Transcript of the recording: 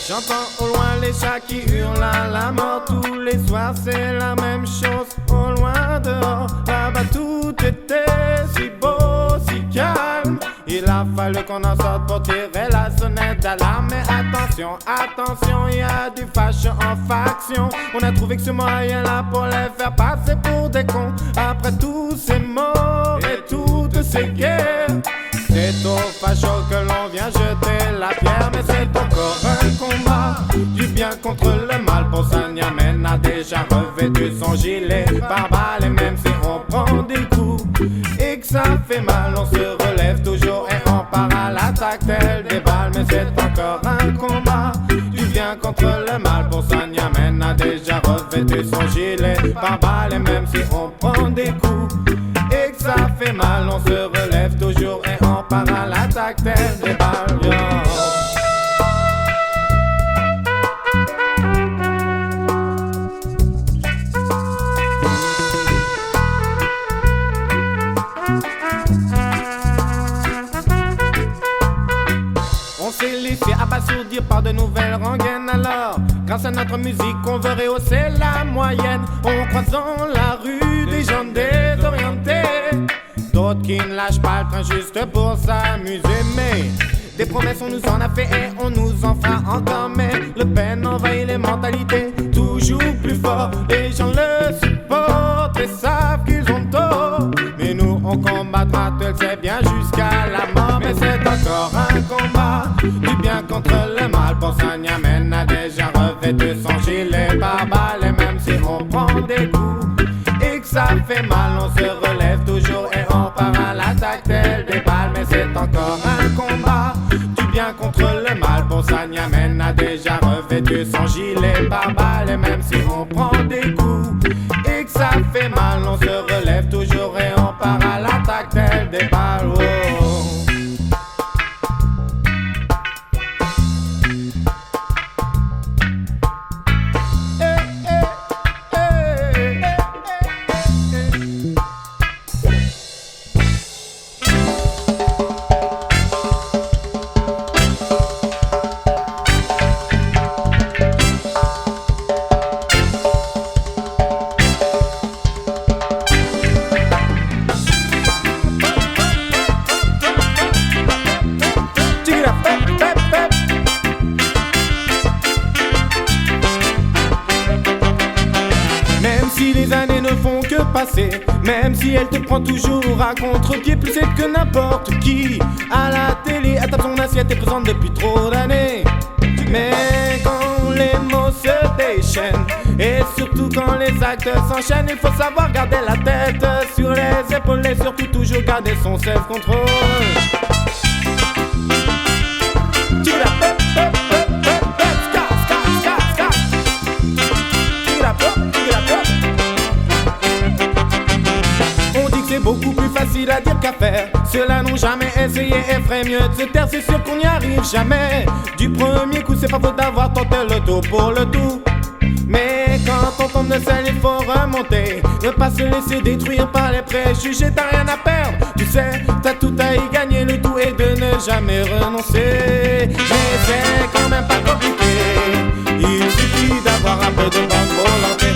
J'entends au loin les chats qui hurlent à la mort. Tous les soirs c'est la même chose. Au loin dehors, là-bas tout était si beau, si calme. Il a fallu qu'on en sorte pour tirer la sonnette d'alarme. Mais attention, attention, il y a du fâche en faction. On a trouvé que ce moyen-là pour les faire passer pour des cons. Après tous ces morts et toutes ces guerres, c'est au facho que l'on vient jeter la pierre. Mais c'est encore un combat, du bien contre le mal. Pour ça, Niamey a déjà revêtu son gilet par balle. Et même si on prend des coups et que ça fait mal, on se relève toujours et on part à l'attaque tel des balles. Mais c'est encore un combat, du bien contre le mal. Pour ça, Niamey a déjà revêtu son gilet par balle. Et même si on prend des coups et que ça fait mal, on se relève toujours et on part à l'attaque tel des balles. Yo. On s'est laissé abasourdir par de nouvelles rengaines. Alors, grâce à notre musique, on veut rehausser la moyenne. On croise dans la rue des gens désorientés, d'autres qui ne lâchent pas le train juste pour s'amuser. Mais des promesses on nous en a fait et on nous en fera encore. Mais le peine envahit les mentalités toujours plus fort. Les gens le supportent et savent qu'ils ont tort. Mais nous on combattra, tu le sais bien, jusqu'à la mort. Mais c'est encore un combat, du bien contre le mal. Pour ça, Niamey a déjà revêtu son gilet par balle. Et même si on prend des coups et que ça fait mal, on se relève toujours et on part à l'attaque tel des balles. Mais c'est encore un combat, du bien contre le mal. Pour ça, Niamey a déjà revêtu son gilet par balle. Et même si on prend des coups et que ça fait mal, on se relève toujours et on part à l'attaque tel des balles. Oh. Même si les années ne font que passer, même si elle te prend toujours à contre-pied, plus c'est que n'importe qui à la télé, elle tape son assiette et présente depuis trop d'années. Mais quand les mots se déchaînent et surtout quand les actes s'enchaînent, il faut savoir garder la tête sur les épaules et surtout toujours garder son self-control. Beaucoup plus facile à dire qu'à faire. Ceux-là n'ont jamais essayé et ferait mieux de se taire. C'est sûr qu'on n'y arrive jamais du premier coup. C'est pas faute d'avoir tenté le tout pour le tout. Mais quand on tombe de scène, il faut remonter. Ne pas se laisser détruire par les préjugés. T'as rien à perdre, tu sais, t'as tout à y gagner. Le tout est de ne jamais renoncer. Mais c'est quand même pas compliqué. Il suffit d'avoir un peu de bonne volonté.